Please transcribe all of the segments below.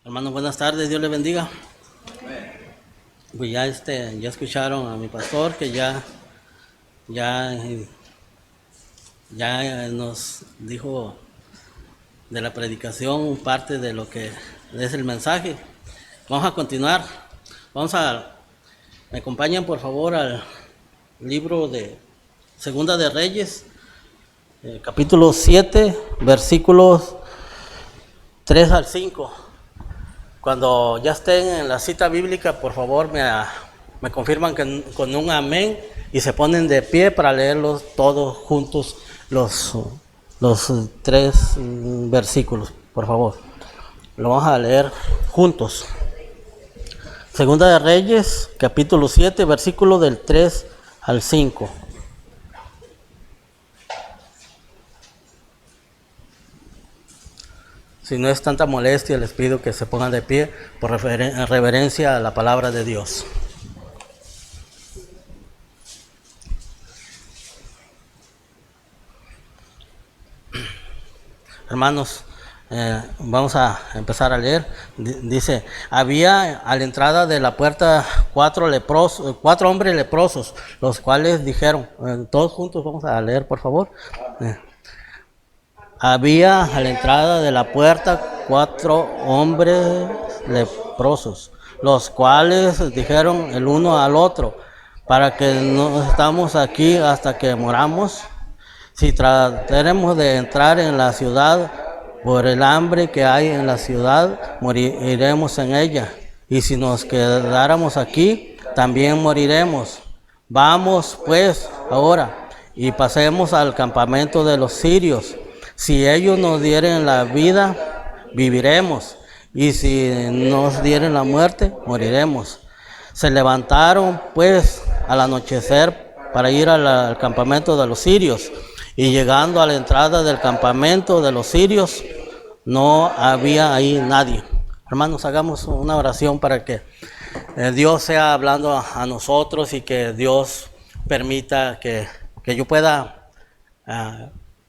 Hermanos, buenas tardes, Dios les bendiga. Pues ya ya escucharon a mi pastor que ya, ya nos dijo de la predicación parte de lo que es el mensaje. Vamos a continuar. Me acompañan por favor al libro de Segunda de Reyes, capítulo 7, versículos 3 al 5. Cuando ya estén en la cita bíblica, por favor me confirman con un amén y se ponen de pie para leerlos todos juntos los tres versículos, por favor. Lo vamos a leer juntos. Segunda de Reyes, capítulo 7, versículo del 3 al 5. Si no es tanta molestia, les pido que se pongan de pie por reverencia a la palabra de Dios. Hermanos, vamos a empezar a leer. Dice, había a la entrada de la puerta cuatro hombres leprosos, los cuales dijeron, todos juntos vamos a leer, por favor. Había a la entrada de la puerta 4 hombres leprosos, los cuales dijeron el uno al otro, para que no estamos aquí hasta que moramos. Si trataremos de entrar en la ciudad, por el hambre que hay en la ciudad, moriremos en ella. Y si nos quedáramos aquí, también moriremos. Vamos pues ahora y pasemos al campamento de los sirios. Si ellos nos dieren la vida, viviremos, y si nos dieren la muerte, moriremos. Se levantaron pues al anochecer para ir al campamento de los sirios, y llegando a la entrada del campamento de los sirios, no había ahí nadie. Hermanos, hagamos una oración para que Dios sea hablando a nosotros y que Dios permita que yo pueda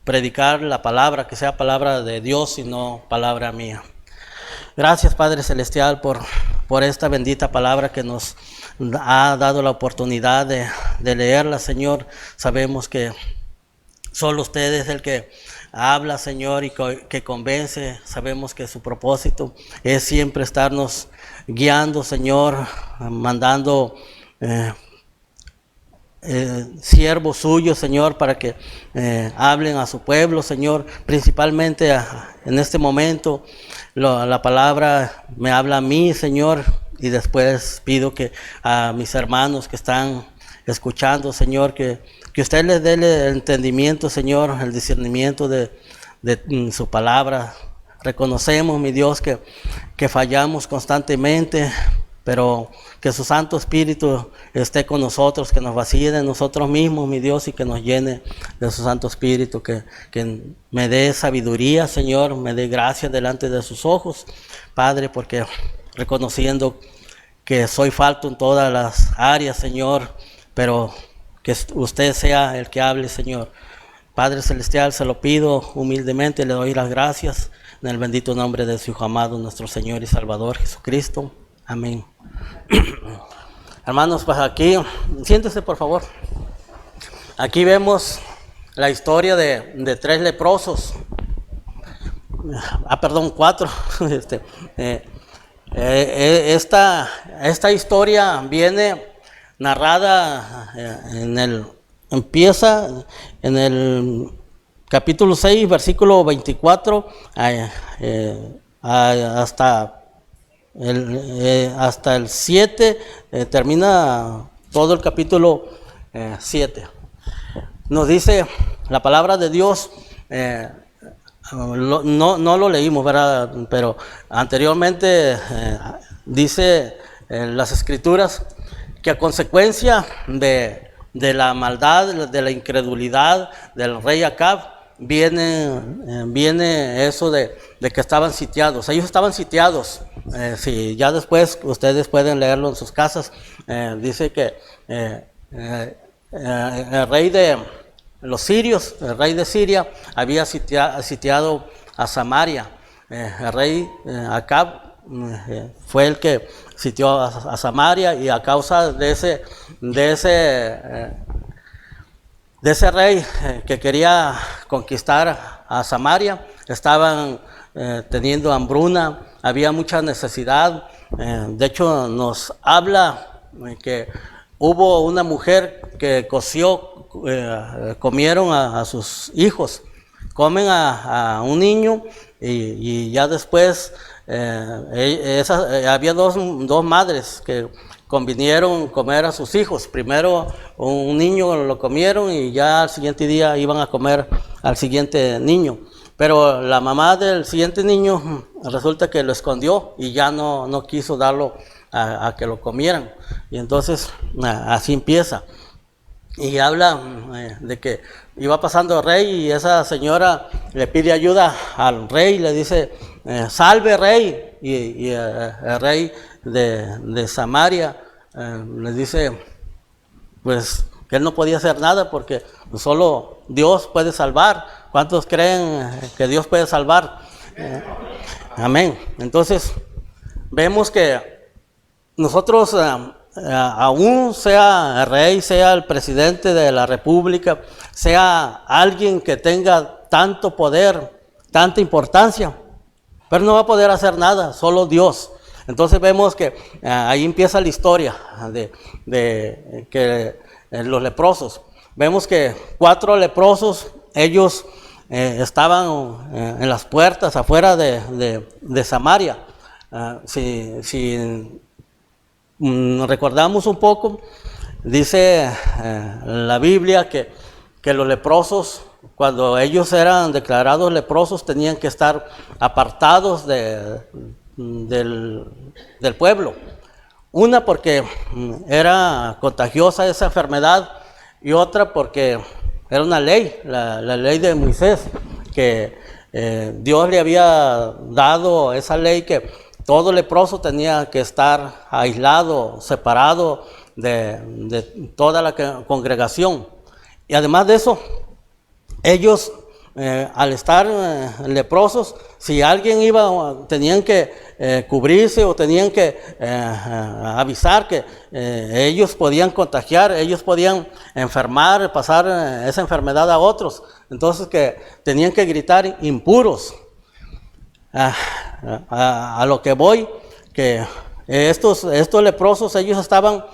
predicar la palabra, que sea palabra de Dios y no palabra mía. Gracias, Padre Celestial, por esta bendita palabra que nos ha dado la oportunidad de leerla, Señor. Sabemos que solo usted es el que habla, Señor, y que convence. Sabemos que su propósito es siempre estarnos guiando, Señor, mandando siervos suyos, Señor, para que hablen a su pueblo, Señor. Principalmente en este momento la palabra me habla a mí, Señor, y después pido que a mis hermanos que están escuchando, Señor, que usted les dé el entendimiento, Señor, el discernimiento de su palabra. Reconocemos, mi Dios, que fallamos constantemente, pero que su Santo Espíritu esté con nosotros, que nos vacíe de nosotros mismos, mi Dios, y que nos llene de su Santo Espíritu, que me dé sabiduría, Señor, me dé gracia delante de sus ojos, Padre, porque reconociendo que soy falto en todas las áreas, Señor, pero que usted sea el que hable, Señor. Padre Celestial, se lo pido humildemente, le doy las gracias en el bendito nombre de su Hijo amado, nuestro Señor y Salvador Jesucristo. Amén. Hermanos, pues aquí, siéntese por favor. Aquí vemos la historia de 3 leprosos. Perdón, 4. Esta historia viene narrada empieza en el capítulo 6, versículo 24 hasta el 7, termina todo el capítulo 7. Nos dice la palabra de Dios, no lo leímos, ¿verdad? Pero anteriormente dice las Escrituras que a consecuencia de la maldad, de la incredulidad del rey Acab, viene eso de que estaban sitiados. Ellos estaban sitiados. Si ya después ustedes pueden leerlo en sus casas, dice que el rey de los sirios, el rey de Siria, había sitiado a Samaria. El rey Acab fue el que sitió a Samaria, y a causa de ese rey que quería conquistar a Samaria, estaban teniendo hambruna, había mucha necesidad. De hecho, nos habla que hubo una mujer que comieron a sus hijos, comen a un niño, y ya después había dos madres que convinieron comer a sus hijos. Primero un niño lo comieron, y ya al siguiente día iban a comer al siguiente niño. Pero la mamá del siguiente niño resulta que lo escondió y ya no quiso darlo a que lo comieran. Y entonces así empieza. Y habla de que iba pasando el rey, y esa señora le pide ayuda al rey, le dice, salve rey. Y el rey de Samaria le dice, pues que él no podía hacer nada porque solo Dios puede salvar. ¿Cuántos creen que Dios puede salvar? Amén. Entonces vemos que nosotros, aún sea el rey, sea el presidente de la república, sea alguien que tenga tanto poder, tanta importancia, pero no va a poder hacer nada, solo Dios. Entonces vemos que ahí empieza la historia de que los leprosos. Vemos que 4 leprosos, ellos estaban en las puertas afuera de Samaria. Si recordamos un poco, dice la Biblia que los leprosos, cuando ellos eran declarados leprosos, tenían que estar apartados del pueblo. Una, porque era contagiosa esa enfermedad, y otra porque era una ley, la ley de Moisés, que Dios le había dado esa ley, que todo leproso tenía que estar aislado, separado de toda la congregación. Y además de eso, ellos, al estar leprosos, si alguien iba, tenían que cubrirse, o tenían que avisar que ellos podían contagiar, ellos podían enfermar, pasar esa enfermedad a otros. Entonces que tenían que gritar impuros. A lo que voy, que estos leprosos, ellos estaban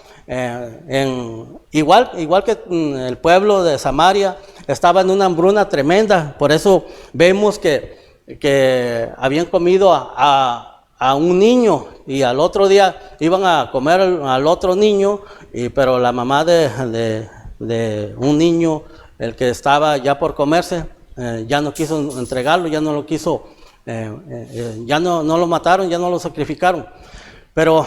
igual que el pueblo de Samaria, estaba en una hambruna tremenda. Por eso vemos que habían comido a un niño, y al otro día iban a comer al otro niño, pero la mamá de un niño, el que estaba ya por comerse, ya no quiso entregarlo, ya no lo quiso, ya no lo mataron, ya no lo sacrificaron. Pero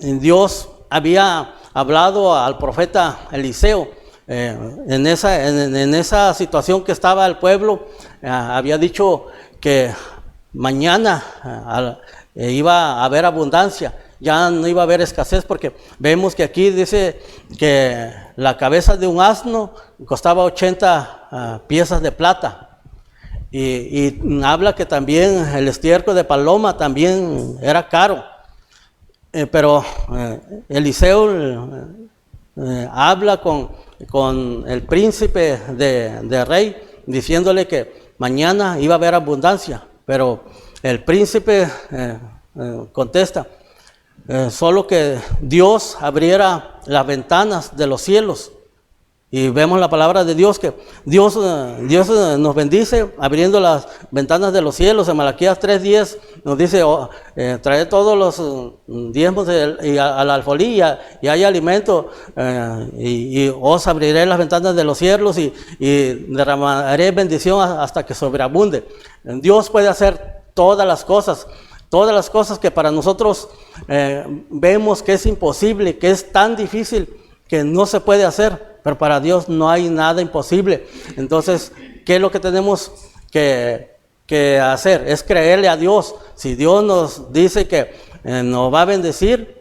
Dios había hablado al profeta Eliseo en esa situación que estaba el pueblo. Había dicho que mañana iba a haber abundancia, ya no iba a haber escasez, porque vemos que aquí dice que la cabeza de un asno costaba 80 piezas de plata. Y habla que también el estiércol de paloma también era caro. Pero Eliseo habla con el príncipe de rey, diciéndole que mañana iba a haber abundancia. Pero el príncipe contesta, solo que Dios abriera las ventanas de los cielos. Y vemos la palabra de Dios, que Dios nos bendice abriendo las ventanas de los cielos. En Malaquías 3:10 nos dice, traed todos los diezmos al alfolí, y hay alimento, y os abriré las ventanas de los cielos, y derramaré bendición hasta que sobreabunde. Dios puede hacer todas las cosas que para nosotros vemos que es imposible, que es tan difícil, que no se puede hacer. Pero para Dios no hay nada imposible. Entonces, ¿qué es lo que tenemos que hacer? Es creerle a Dios. Si Dios nos dice que nos va a bendecir,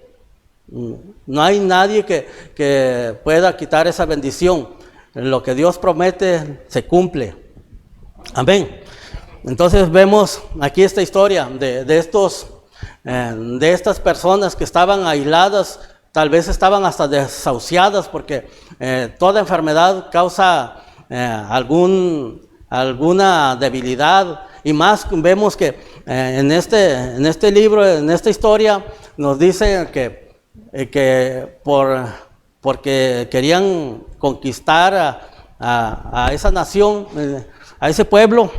no hay nadie que pueda quitar esa bendición. Lo que Dios promete se cumple. Amén. Entonces vemos aquí esta historia de estos de estas personas que estaban aisladas, tal vez estaban hasta desahuciadas, porque toda enfermedad causa alguna debilidad, y más vemos que en este libro, en esta historia, nos dice que porque querían conquistar a esa nación, a ese pueblo,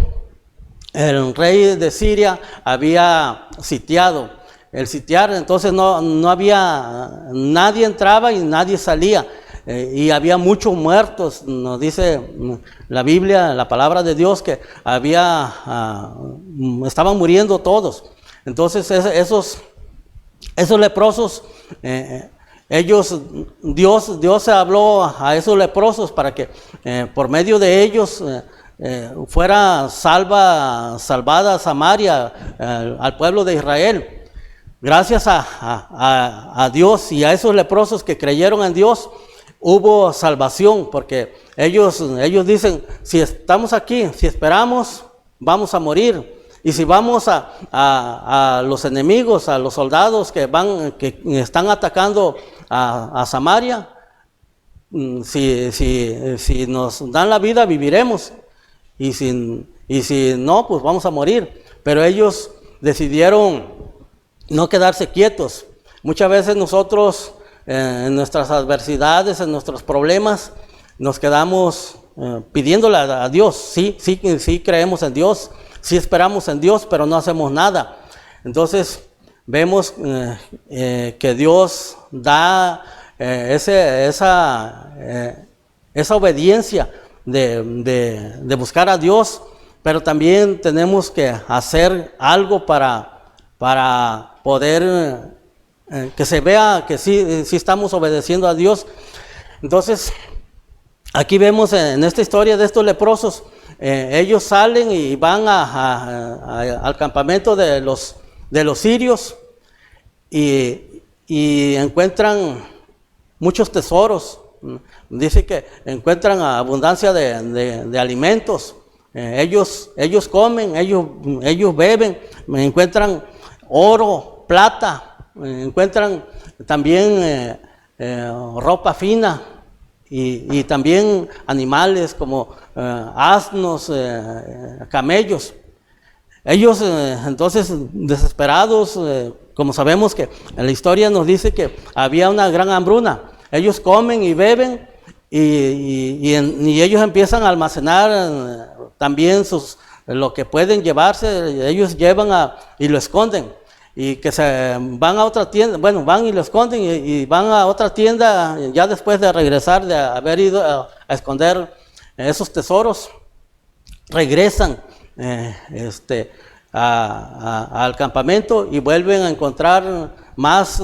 el rey de Siria había sitiado. El sitiar, entonces no había, nadie entraba y nadie salía, y había muchos muertos. Nos dice la Biblia, la palabra de Dios, que estaban muriendo todos. Entonces esos leprosos, Dios habló a esos leprosos para que por medio de ellos fuera salvada Samaria, al pueblo de Israel. Gracias a Dios y a esos leprosos que creyeron en Dios, hubo salvación, porque ellos dicen, si estamos aquí, si esperamos, vamos a morir. Y si vamos a los enemigos, a los soldados que están atacando a Samaria, si nos dan la vida, viviremos. Y si no, pues vamos a morir. Pero ellos decidieron no quedarse quietos. Muchas veces nosotros, en nuestras adversidades, en nuestros problemas, nos quedamos pidiéndole a Dios. Sí creemos en Dios, sí esperamos en Dios, pero no hacemos nada. Entonces vemos que Dios da esa obediencia de buscar a Dios, pero también tenemos que hacer algo para poder que se vea que sí estamos obedeciendo a Dios. Entonces, aquí vemos en esta historia de estos leprosos, ellos salen y van al campamento de los sirios y encuentran muchos tesoros. Dice que encuentran abundancia de alimentos. Ellos comen, ellos beben, encuentran oro, plata, encuentran también ropa fina y también animales como asnos, camellos. Ellos entonces desesperados, como sabemos que en la historia nos dice que había una gran hambruna, ellos comen y beben y ellos empiezan a almacenar también lo que pueden llevarse. Ellos llevan y lo esconden, y que se van a otra tienda, bueno, van y lo esconden y van a otra tienda ya después de regresar, de haber ido a esconder esos tesoros. Regresan al campamento y vuelven a encontrar más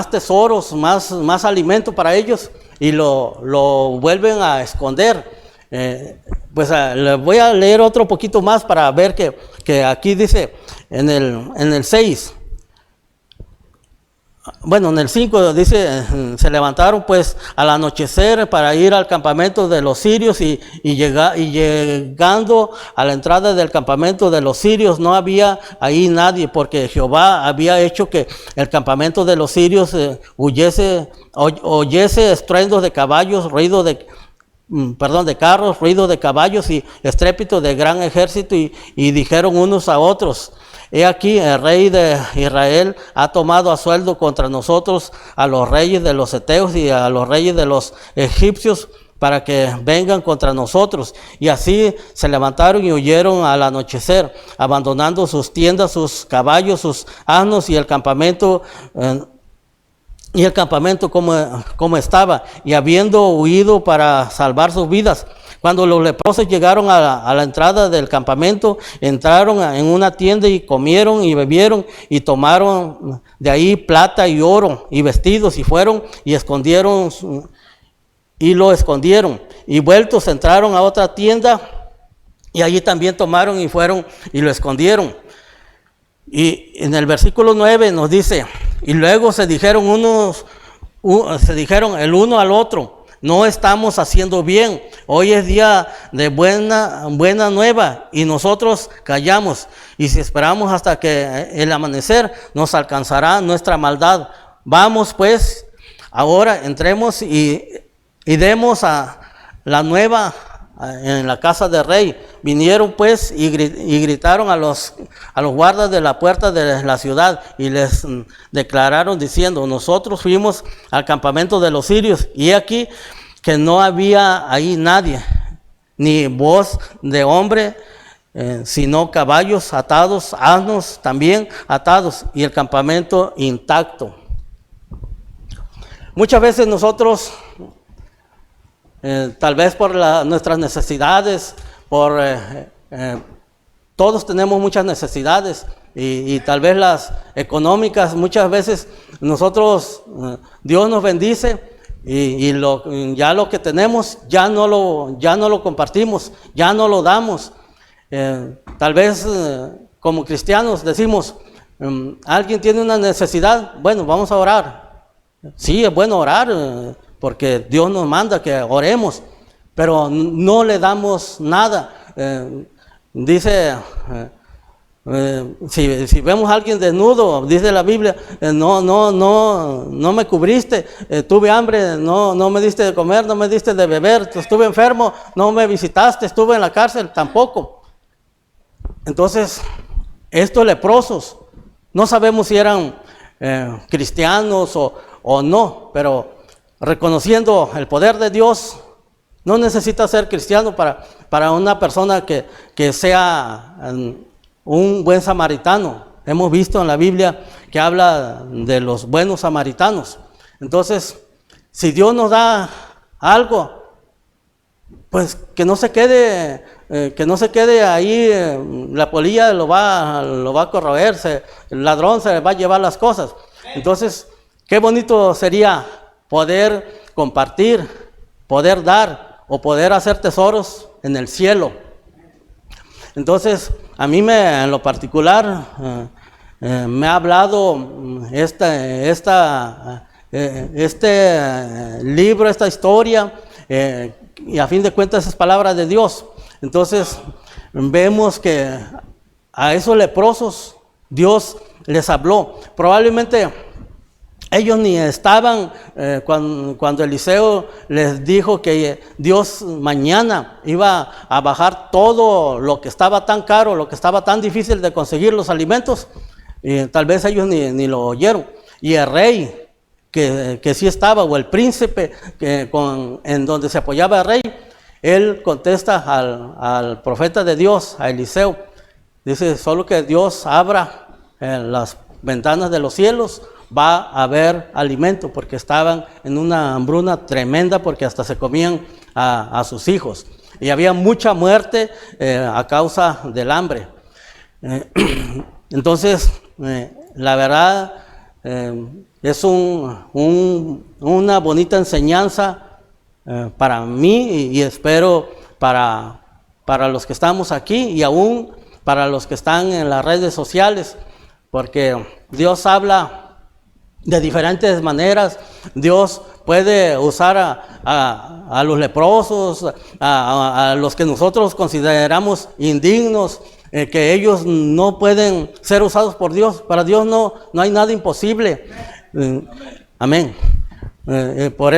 tesoros, más alimento para ellos, y lo vuelven a esconder. Pues les voy a leer otro poquito más para ver que aquí dice en el 6, bueno, en el 5 dice, se levantaron pues al anochecer para ir al campamento de los sirios, y llegando a la entrada del campamento de los sirios no había ahí nadie, porque Jehová había hecho que el campamento de los sirios oyese estruendos de caballos, ruido de carros, ruido de caballos y estrépito de gran ejército, y dijeron unos a otros: he aquí, el rey de Israel ha tomado a sueldo contra nosotros a los reyes de los heteos y a los reyes de los egipcios, para que vengan contra nosotros. Y así se levantaron y huyeron al anochecer, abandonando sus tiendas, sus caballos, sus asnos y el campamento como estaba, y habiendo huido para salvar sus vidas. Cuando los leprosos llegaron a la entrada del campamento, entraron en una tienda y comieron y bebieron, y tomaron de ahí plata y oro y vestidos, y fueron y lo escondieron. Y vueltos entraron a otra tienda, y allí también tomaron y fueron y lo escondieron. Y en el versículo 9 nos dice: y luego se dijeron el uno al otro: no estamos haciendo bien. Hoy es día de buena nueva y nosotros callamos. Y si esperamos hasta que el amanecer, nos alcanzará nuestra maldad. Vamos pues, ahora entremos y demos a la nueva en la casa del rey. Vinieron pues y gritaron a los guardas de la puerta de la ciudad y les declararon diciendo: nosotros fuimos al campamento de los sirios y aquí que no había ahí nadie, ni voz de hombre, sino caballos atados, asnos también atados y el campamento intacto. Muchas veces nosotros, tal vez por nuestras necesidades, todos tenemos muchas necesidades y tal vez las económicas, muchas veces nosotros, Dios nos bendice y ya lo que tenemos ya no lo compartimos, ya no lo damos. Tal vez como cristianos decimos, alguien tiene una necesidad, bueno, vamos a orar. Sí, es bueno orar, porque Dios nos manda que oremos, pero no le damos nada. Dice, si vemos a alguien desnudo, dice la Biblia, no me cubriste, tuve hambre, no me diste de comer, no me diste de beber, estuve enfermo, no me visitaste, estuve en la cárcel, tampoco. Entonces, estos leprosos, no sabemos si eran cristianos o no, pero reconociendo el poder de Dios, no necesita ser cristiano para una persona que sea un buen samaritano. Hemos visto en la Biblia que habla de los buenos samaritanos. Entonces, si Dios nos da algo, pues que no se quede ahí, la polilla lo va a corroer, el ladrón se va a llevar las cosas. Entonces, qué bonito sería poder compartir, poder dar o poder hacer tesoros en el cielo. Entonces, a mí en lo particular me ha hablado este libro, esta historia, y a fin de cuentas es palabra de Dios. Entonces, vemos que a esos leprosos Dios les habló. Probablemente ellos ni estaban cuando Eliseo les dijo que Dios mañana iba a bajar todo lo que estaba tan caro, lo que estaba tan difícil de conseguir los alimentos. Y tal vez ellos ni lo oyeron. Y el rey que sí estaba, o el príncipe en donde se apoyaba el rey, él contesta al profeta de Dios, a Eliseo. Dice: solo que Dios abra las ventanas de los cielos, va a haber alimento, porque estaban en una hambruna tremenda, porque hasta se comían a sus hijos. Y había mucha muerte a causa del hambre. Entonces, la verdad, es una bonita enseñanza para mí y espero para los que estamos aquí y aún para los que están en las redes sociales, porque Dios habla de diferentes maneras. Dios puede usar a los leprosos, a los que nosotros consideramos indignos, que ellos no pueden ser usados por Dios. Para Dios no hay nada imposible. Amén. Por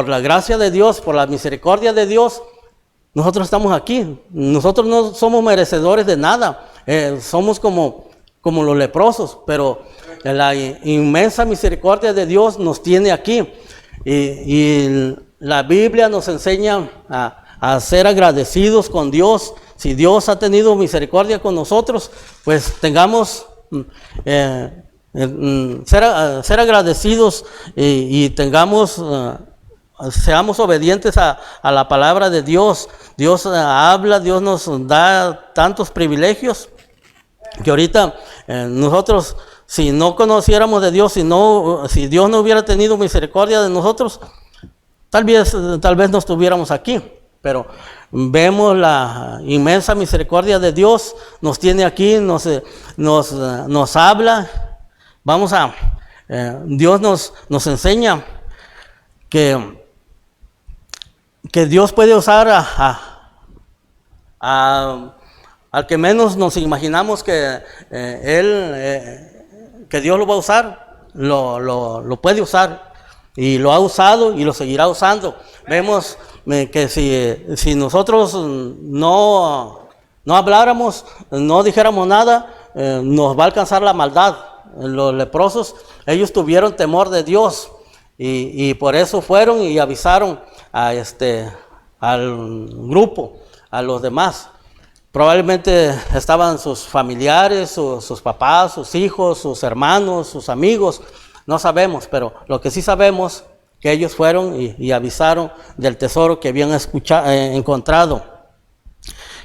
la gracia de Dios, por la misericordia de Dios, nosotros estamos aquí. Nosotros no somos merecedores de nada. Somos como los leprosos, pero la inmensa misericordia de Dios nos tiene aquí. Y la Biblia nos enseña a ser agradecidos con Dios. Si Dios ha tenido misericordia con nosotros, pues tengamos ser agradecidos y seamos obedientes a la palabra de Dios. Dios habla, Dios nos da tantos privilegios que ahorita nosotros, si no conociéramos de Dios, si Dios no hubiera tenido misericordia de nosotros, tal vez no estuviéramos aquí. Pero vemos la inmensa misericordia de Dios, nos tiene aquí, nos habla. Dios nos enseña que que Dios puede usar al que menos nos imaginamos que que Dios lo va a usar, lo puede usar, y lo ha usado y lo seguirá usando. Vemos que si nosotros no habláramos, no dijéramos nada, nos va a alcanzar la maldad. Los leprosos, ellos tuvieron temor de Dios, y por eso fueron y avisaron al grupo, a los demás. Probablemente estaban sus familiares, sus papás, sus hijos, sus hermanos, sus amigos, no sabemos, pero lo que sí sabemos que ellos fueron y avisaron del tesoro que habían encontrado.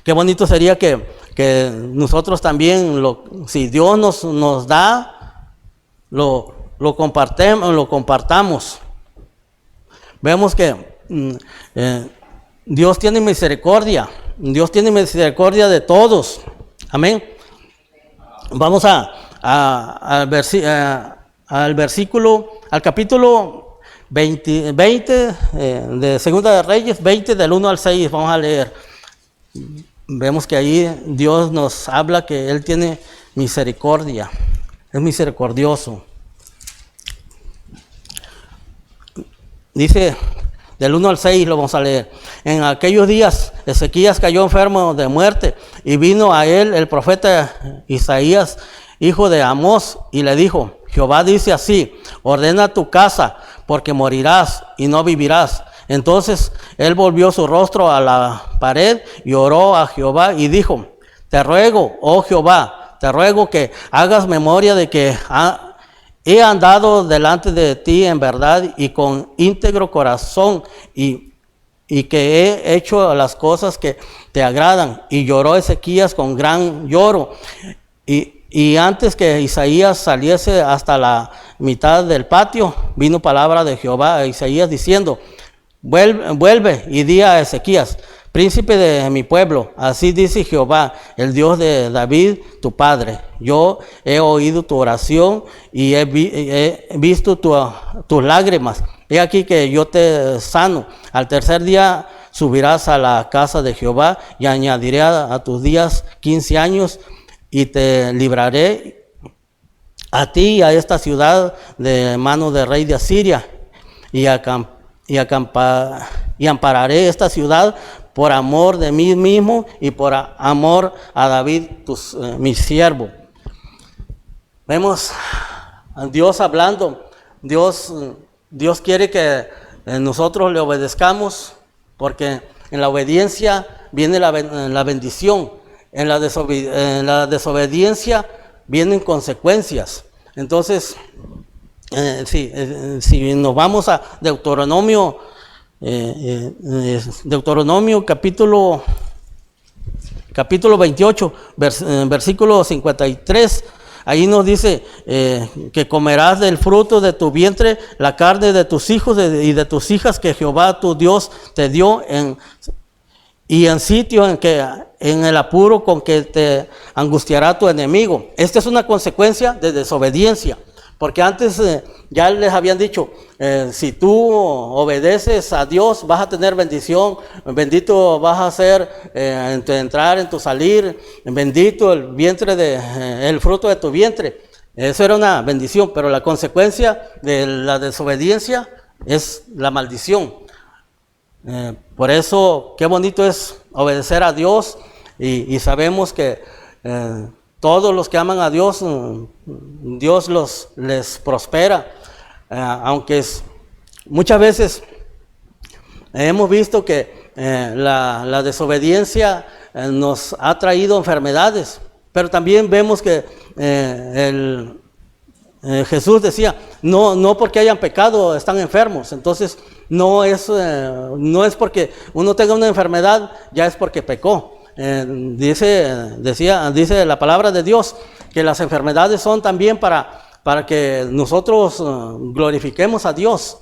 Qué bonito sería que nosotros también, si Dios nos da, lo compartamos. Vemos que Dios tiene misericordia. Dios tiene misericordia de todos. Amén. Vamos al capítulo 20 de Segunda de Reyes, 20 del 1 al 6. Vamos a leer. Vemos que ahí Dios nos habla que Él tiene misericordia. Es misericordioso. Dice, del 1 al 6 lo vamos a leer. En aquellos días Ezequías cayó enfermo de muerte, y vino a él el profeta Isaías, hijo de Amós, y le dijo: Jehová dice así: ordena tu casa, porque morirás y no vivirás. Entonces él volvió su rostro a la pared y oró a Jehová y dijo: te ruego, oh Jehová, te ruego que hagas memoria de que he andado delante de ti en verdad y con íntegro corazón, y que he hecho las cosas que te agradan. Y lloró Ezequías con gran lloro. Y antes que Isaías saliese hasta la mitad del patio, vino palabra de Jehová a Isaías diciendo: vuelve y di a Ezequías, príncipe de mi pueblo, así dice Jehová, el Dios de David, tu padre: yo he oído tu oración y he visto tus lágrimas. He aquí que yo te sano. Al tercer día subirás a la casa de Jehová, y añadiré a tus días 15 años, y te libraré a ti y a esta ciudad de mano del rey de Asiria, y ampararé esta ciudad por amor de mí mismo y por amor a David, mi siervo. Vemos a Dios hablando. Dios quiere que nosotros le obedezcamos, porque en la obediencia viene la bendición. En la desobediencia vienen consecuencias. Entonces, si nos vamos a Deuteronomio capítulo 28, versículo 53, ahí nos dice que comerás del fruto de tu vientre la carne de tus hijos y de tus hijas que Jehová tu Dios te dio y en sitio en el apuro con que te angustiará tu enemigo. Esta es una consecuencia de desobediencia. Porque antes ya les habían dicho, si tú obedeces a Dios vas a tener bendición, bendito vas a ser en tu entrar, en tu salir, bendito el el fruto de tu vientre. Eso era una bendición, pero la consecuencia de la desobediencia es la maldición. Por eso, qué bonito es obedecer a Dios, y sabemos que todos los que aman a Dios, Dios les prospera, aunque muchas veces hemos visto que la desobediencia nos ha traído enfermedades, pero también vemos que Jesús decía, no porque hayan pecado están enfermos. Entonces no es porque uno tenga una enfermedad, ya es porque pecó. Dice la palabra de Dios que las enfermedades son también para que nosotros glorifiquemos a Dios,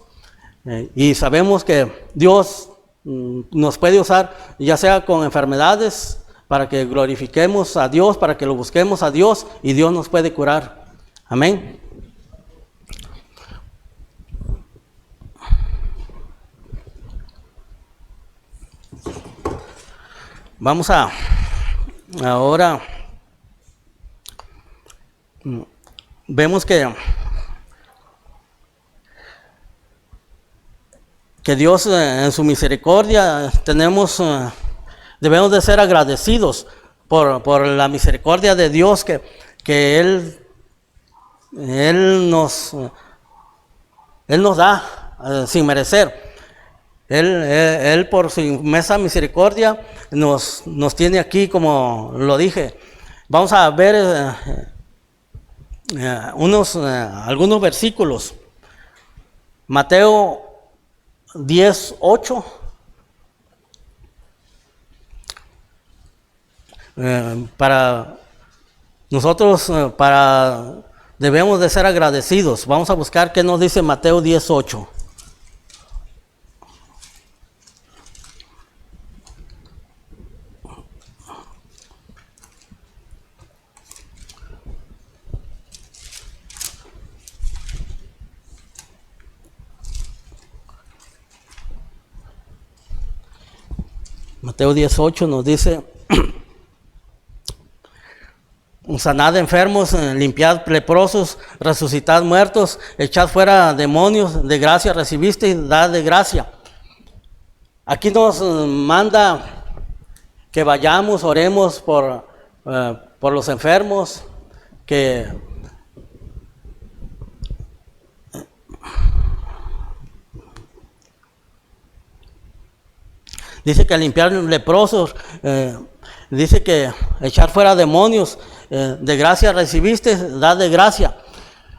y sabemos que Dios nos puede usar ya sea con enfermedades para que glorifiquemos a Dios, para que lo busquemos a Dios, y Dios nos puede curar. Amén. Vamos a ahora vemos que Dios en su misericordia debemos de ser agradecidos por la misericordia de Dios que Él nos da sin merecer. Él por su inmensa misericordia nos tiene aquí, como lo dije. Vamos a ver algunos versículos. Mateo 10:8. Para nosotros, debemos de ser agradecidos. Vamos a buscar qué nos dice Mateo 10:8. Mateo 10:8 nos dice: sanad enfermos, limpiad leprosos, resucitad muertos, echad fuera demonios, de gracia recibiste y dad de gracia. Aquí nos manda que vayamos, oremos por los enfermos, dice que limpiar leprosos, dice que echar fuera demonios, de gracia recibiste, da de gracia.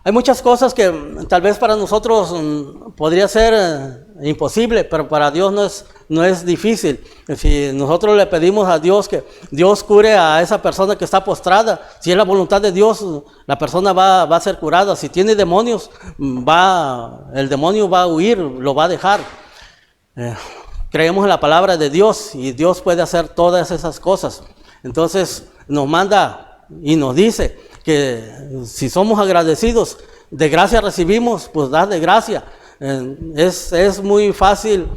Hay muchas cosas que tal vez para nosotros podría ser imposible, pero para Dios no es difícil. Si nosotros le pedimos a Dios que Dios cure a esa persona que está postrada, si es la voluntad de Dios, la persona va a ser curada. Si tiene demonios, el demonio va a huir, lo va a dejar. Creemos en la palabra de Dios y Dios puede hacer todas esas cosas. Entonces nos manda y nos dice que si somos agradecidos, de gracia recibimos, pues da de gracia. Es muy fácil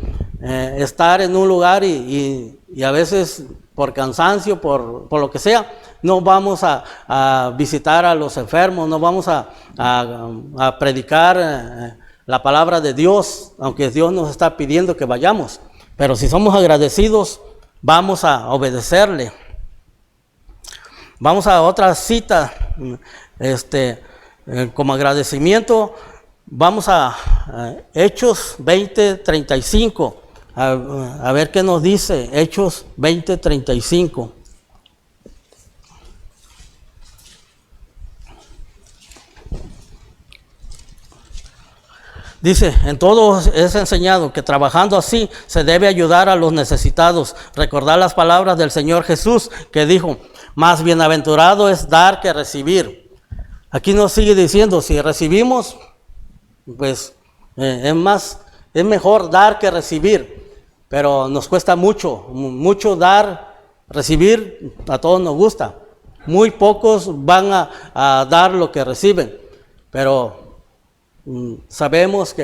estar en un lugar y a veces por cansancio, por lo que sea, no vamos a visitar a los enfermos, no vamos a predicar la palabra de Dios, aunque Dios nos está pidiendo que vayamos. Pero si somos agradecidos, vamos a obedecerle. Vamos a otra cita, como agradecimiento, vamos a Hechos 20:35, a ver qué nos dice Hechos 20:35. Dice: en todo es enseñado que trabajando así se debe ayudar a los necesitados. Recordar las palabras del Señor Jesús que dijo: más bienaventurado es dar que recibir. Aquí nos sigue diciendo, si recibimos, pues es mejor dar que recibir. Pero nos cuesta mucho dar, recibir, a todos nos gusta. Muy pocos van a dar lo que reciben. Pero sabemos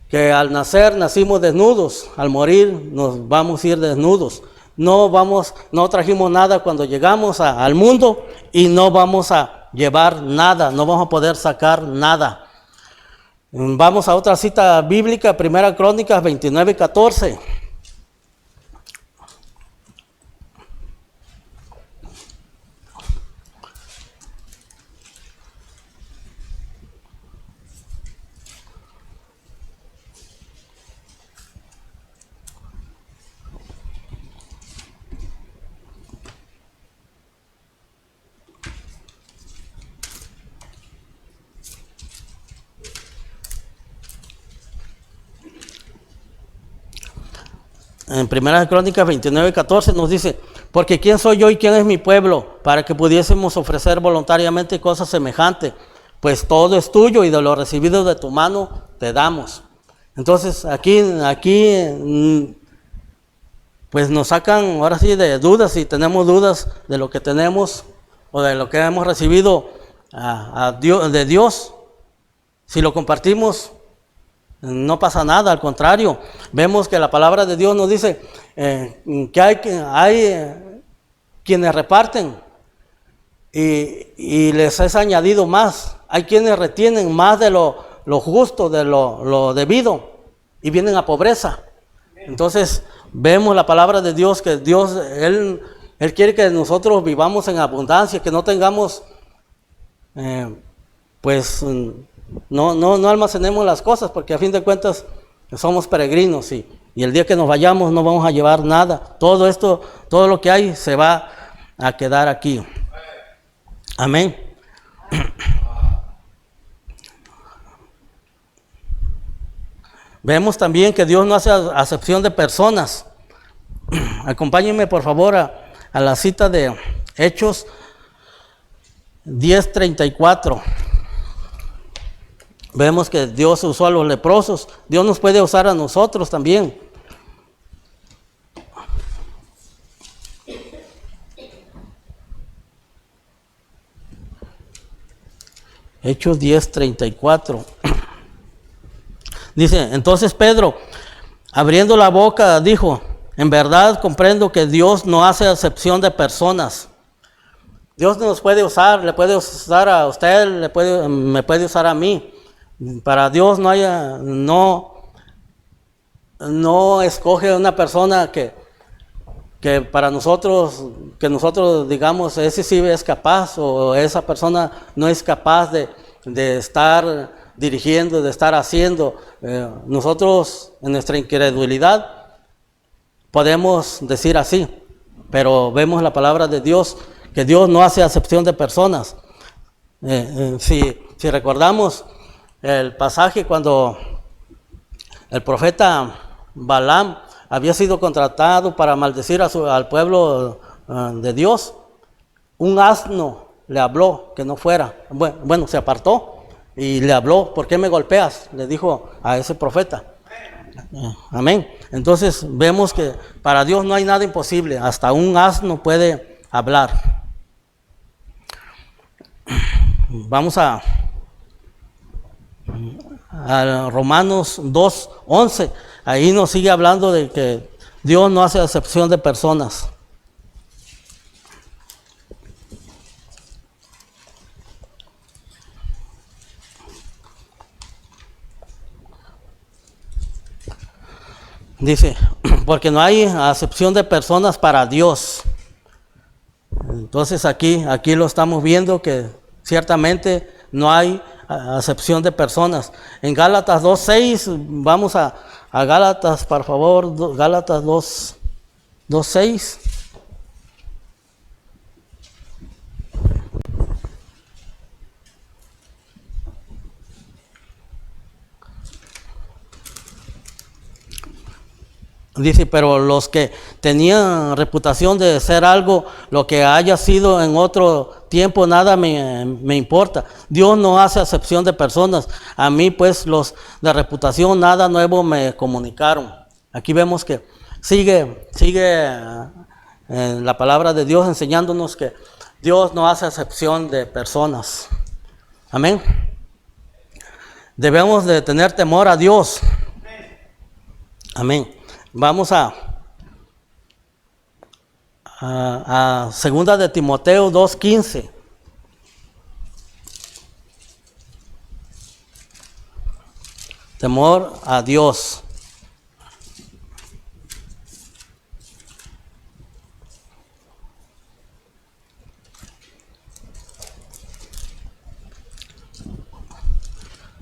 que al nacer nacimos desnudos, al morir nos vamos a ir desnudos. No trajimos nada cuando llegamos al mundo y no vamos a llevar nada, no vamos a poder sacar nada. Vamos a otra cita bíblica, 1 Crónicas 29:14. En 1 Crónicas 29:14 nos dice: porque ¿quién soy yo y quién es mi pueblo para que pudiésemos ofrecer voluntariamente cosas semejantes? Pues todo es tuyo y de lo recibido de tu mano te damos. Entonces aquí pues nos sacan ahora sí de dudas, si tenemos dudas de lo que tenemos o de lo que hemos recibido de Dios. Si lo compartimos, no pasa nada, al contrario, vemos que la palabra de Dios nos dice que hay quienes reparten y les es añadido más. Hay quienes retienen más de lo justo, de lo debido, y vienen a pobreza. Entonces vemos la palabra de Dios, que Dios, Él quiere que nosotros vivamos en abundancia, que no tengamos, no almacenemos las cosas, porque a fin de cuentas somos peregrinos y el día que nos vayamos no vamos a llevar nada. Todo lo que hay se va a quedar aquí. Amén. Vemos también que Dios no hace acepción de personas. Acompáñenme por favor a la cita de Hechos 10:34. Vemos que Dios usó a los leprosos. Dios nos puede usar a nosotros también. Hechos 10:34. Dice, entonces Pedro, abriendo la boca, dijo, en verdad comprendo que Dios no hace acepción de personas. Dios nos puede usar, le puede usar a usted, me puede usar a mí. Para Dios no escoge una persona que para nosotros, que nosotros digamos, ese sí es capaz, o esa persona no es capaz de estar dirigiendo, de estar haciendo. Nosotros en nuestra incredulidad podemos decir así, pero vemos la palabra de Dios, que Dios no hace acepción de personas. Si recordamos el pasaje cuando el profeta Balaam había sido contratado para maldecir al pueblo de Dios, un asno le habló que no fuera. Bueno, se apartó y le habló, ¿por qué me golpeas?, le dijo a ese profeta. Amén. Entonces vemos que para Dios no hay nada imposible, hasta un asno puede hablar. Vamos a Romanos 2:11. Ahí nos sigue hablando de que Dios no hace acepción de personas. Dice, porque no hay acepción de personas para Dios. Entonces aquí lo estamos viendo, que ciertamente no hay acepción de personas. En Gálatas 2:6, vamos a Gálatas, por favor, Gálatas 2:6. Dice, pero los que tenían reputación de ser algo, lo que haya sido en otro tiempo, nada me importa. Dios no hace acepción de personas. A mí, pues, los de reputación, nada nuevo me comunicaron. Aquí vemos que sigue la palabra de Dios enseñándonos que Dios no hace acepción de personas. Amén. Debemos de tener temor a Dios. Amén. Vamos a segunda de Timoteo 2:15. Temor a Dios.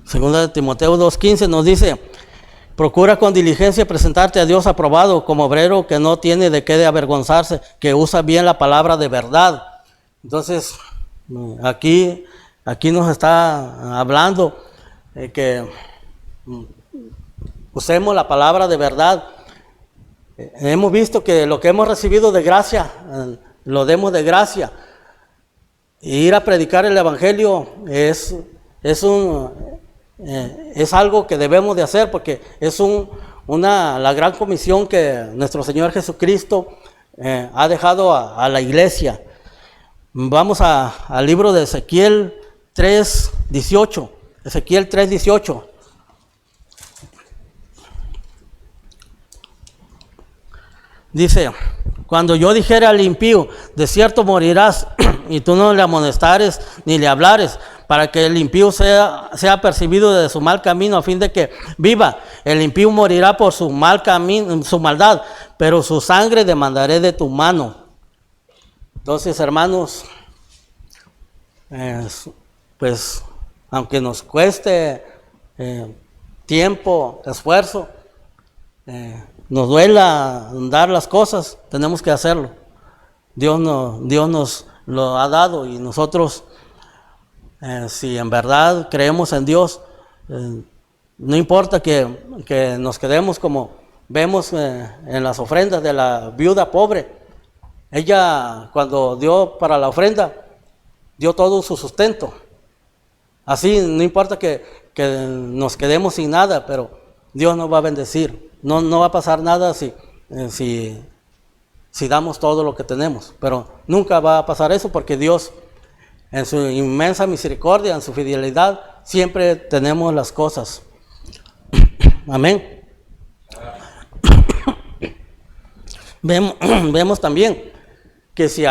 Segunda de Timoteo 2:15 nos dice, procura con diligencia presentarte a Dios aprobado como obrero que no tiene de qué de avergonzarse, que usa bien la palabra de verdad. Entonces, aquí nos está hablando que usemos la palabra de verdad. Hemos visto que lo que hemos recibido de gracia, lo demos de gracia. Ir a predicar el evangelio es algo que debemos de hacer, porque es la gran comisión que nuestro Señor Jesucristo ha dejado a la iglesia. Vamos al libro de Ezequiel 3:18. Ezequiel 3:18. Dice, cuando yo dijera al impío, de cierto morirás, y tú no le amonestares ni le hablares, para que el impío sea percibido de su mal camino, a fin de que viva. El impío morirá por su mal camino, su maldad, pero su sangre demandaré de tu mano. Entonces, hermanos, pues, aunque nos cueste tiempo, esfuerzo, nos duela dar las cosas, tenemos que hacerlo. Dios nos lo ha dado, y nosotros, si en verdad creemos en Dios, no importa que nos quedemos como vemos en las ofrendas de la viuda pobre. Ella, cuando dio para la ofrenda, dio todo su sustento. Así, no importa que nos quedemos sin nada, pero Dios nos va a bendecir. No va a pasar nada si damos todo lo que tenemos, pero nunca va a pasar eso, porque Dios, en su inmensa misericordia, en su fidelidad, siempre tenemos las cosas. Amén. Vemos también que si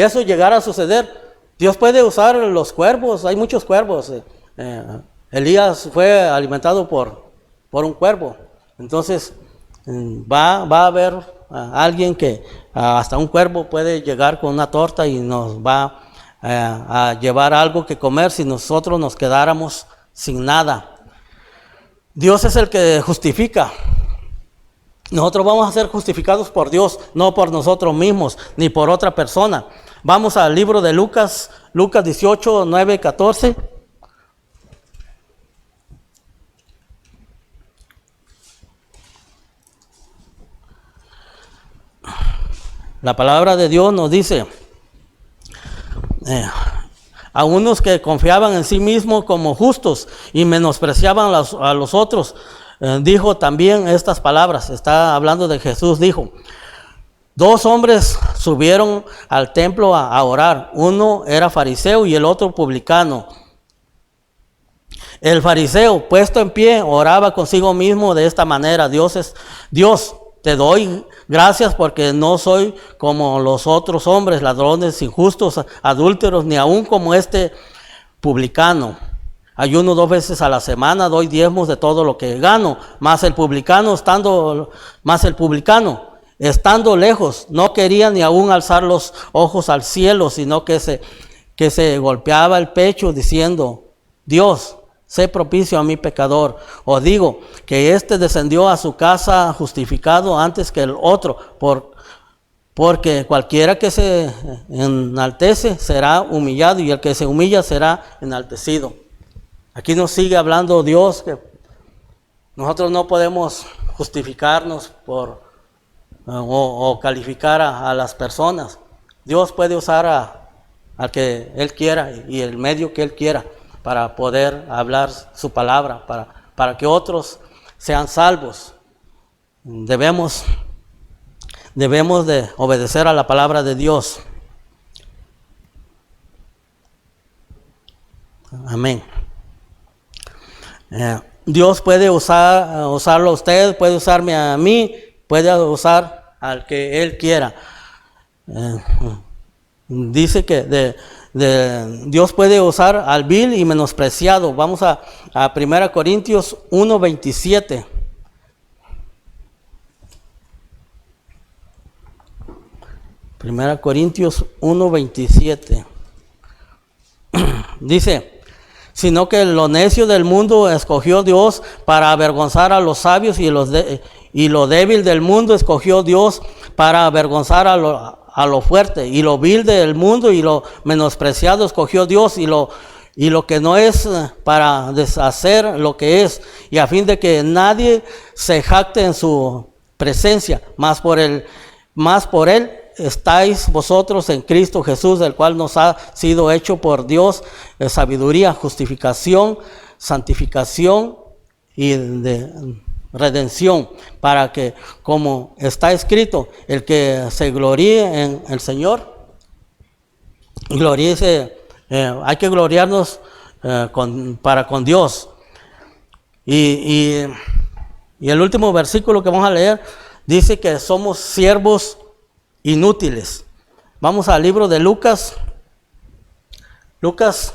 eso llegara a suceder, Dios puede usar los cuervos. Hay muchos cuervos. Elías fue alimentado por un cuervo. Entonces va a haber alguien que hasta un cuervo puede llegar con una torta y nos va a llevar algo que comer si nosotros nos quedáramos sin nada. Dios es el que justifica. Nosotros vamos a ser justificados por Dios, no por nosotros mismos, ni por otra persona. Vamos al libro de Lucas 18, 9, 14. La palabra de Dios nos dice, a unos que confiaban en sí mismos como justos y menospreciaban a los otros, dijo también estas palabras. Está hablando de Jesús. Dijo: 2 hombres subieron al templo a orar. Uno era fariseo y el otro publicano. El fariseo, puesto en pie, oraba consigo mismo de esta manera: Dios, te doy gracias porque no soy como los otros hombres, ladrones, injustos, adúlteros, ni aun como este publicano. Ayuno 2 veces a la semana, doy diezmos de todo lo que gano. Mas el publicano, estando lejos, no quería ni aún alzar los ojos al cielo, sino que se golpeaba el pecho diciendo: Dios, sé propicio a mi pecador. Os digo que éste descendió a su casa justificado antes que el otro, porque cualquiera que se enaltece será humillado, y el que se humilla será enaltecido. Aquí nos sigue hablando Dios que nosotros no podemos justificarnos o calificar a las personas. Dios puede usar al que Él quiera y el medio que Él quiera para poder hablar su palabra, para que otros sean salvos. Debemos de obedecer a la palabra de Dios. Amén. Dios puede usarlo a usted, puede usarme a mí, puede usar al que Él quiera. Dice que Dios puede usar al vil y menospreciado. Vamos a 1 Corintios 1:27. Primera Corintios 1:27. Dice: sino que lo necio del mundo escogió Dios para avergonzar a los sabios, y lo débil del mundo escogió Dios para avergonzar a lo fuerte, y lo vil del mundo y lo menospreciado escogió Dios, y lo que no es, para deshacer lo que es, y a fin de que nadie se jacte en su presencia. Más por él estáis vosotros en Cristo Jesús, el cual nos ha sido hecho por Dios sabiduría, justificación, santificación y de redención, para que, como está escrito, el que se gloríe en el Señor, gloríese. Hay que gloriarnos para con Dios. Y el último versículo que vamos a leer dice que somos siervos inútiles. Vamos al libro de Lucas. Lucas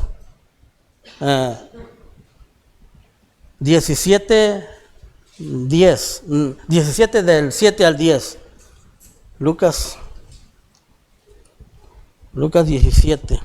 17, 10. 17 del 7 al 10. Lucas 17.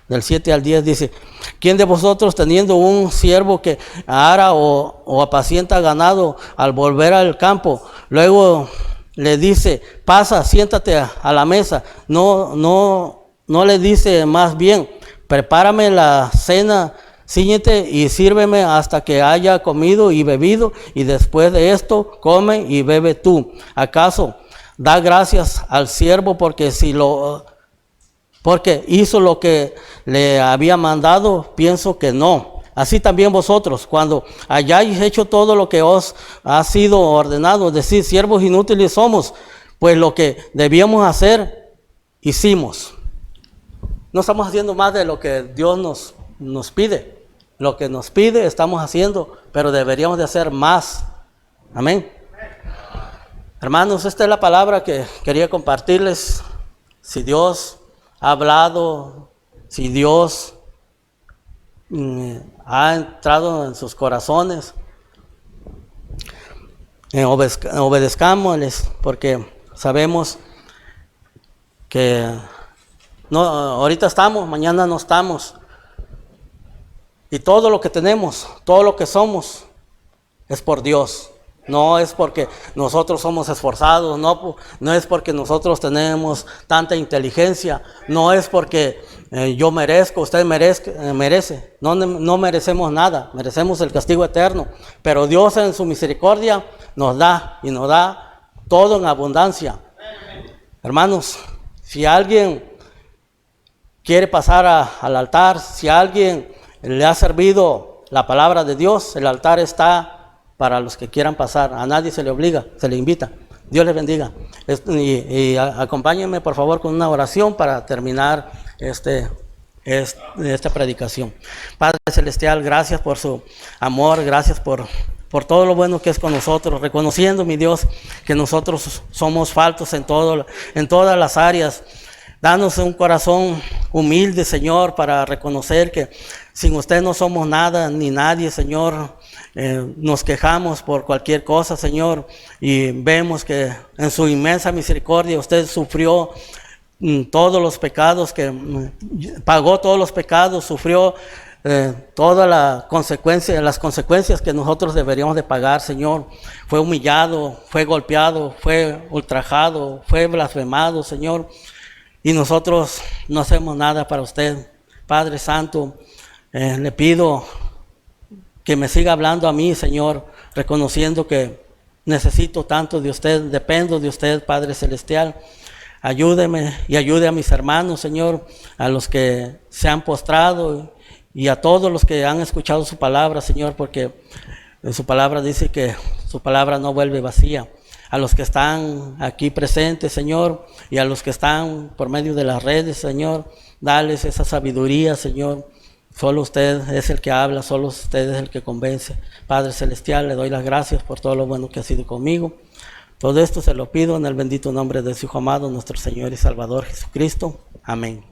Del 7 al 10 dice: ¿Quién de vosotros, teniendo un siervo que ara o apacienta ganado, al volver al campo, luego le dice, pasa, siéntate a la mesa? No le dice más bien, prepárame la cena, cíñete y sírveme hasta que haya comido y bebido, y después de esto come y bebe tú. ¿Acaso da gracias al siervo porque hizo lo que le había mandado? Pienso que no. Así también vosotros, cuando hayáis hecho todo lo que os ha sido ordenado, decir, siervos inútiles somos, pues lo que debíamos hacer, hicimos. No estamos haciendo más de lo que Dios nos pide. Lo que nos pide estamos haciendo, pero deberíamos de hacer más. Amén. Hermanos, esta es la palabra que quería compartirles. Si Dios ha hablado, si Dios ha entrado en sus corazones, obedezcámosles, porque sabemos que no, ahorita estamos, mañana no estamos, y todo lo que tenemos, todo lo que somos, es por Dios. No es porque nosotros somos esforzados, no es porque nosotros tenemos tanta inteligencia, no es porque yo merezco, usted merece. No merecemos nada, merecemos el castigo eterno. Pero Dios en su misericordia nos da, y nos da todo en abundancia. Hermanos, si alguien quiere pasar al altar, si alguien le ha servido la palabra de Dios, el altar está para los que quieran pasar. A nadie se le obliga, se le invita. Dios les bendiga. Y acompáñenme por favor con una oración para terminar esta predicación. Padre Celestial, gracias por su amor, gracias por todo lo bueno que es con nosotros, reconociendo, mi Dios, que nosotros somos faltos en todas las áreas. Danos un corazón humilde, Señor, para reconocer que sin usted no somos nada ni nadie, Señor. Nos quejamos por cualquier cosa, Señor, y vemos que en su inmensa misericordia usted sufrió todos los pecados, pagó todos los pecados, sufrió todas las consecuencias que nosotros deberíamos de pagar, Señor. Fue humillado, fue golpeado, fue ultrajado, fue blasfemado, Señor, y nosotros no hacemos nada para usted. Padre Santo, le pido que me siga hablando a mí, Señor, reconociendo que necesito tanto de usted, dependo de usted, Padre Celestial. Ayúdeme y ayude a mis hermanos, Señor, a los que se han postrado y a todos los que han escuchado su palabra, Señor, porque en su palabra dice que su palabra no vuelve vacía. A los que están aquí presentes, Señor, y a los que están por medio de las redes, Señor, dales esa sabiduría, Señor. Solo usted es el que habla, solo usted es el que convence. Padre Celestial, le doy las gracias por todo lo bueno que ha sido conmigo. Todo esto se lo pido en el bendito nombre de su Hijo amado, nuestro Señor y Salvador Jesucristo. Amén.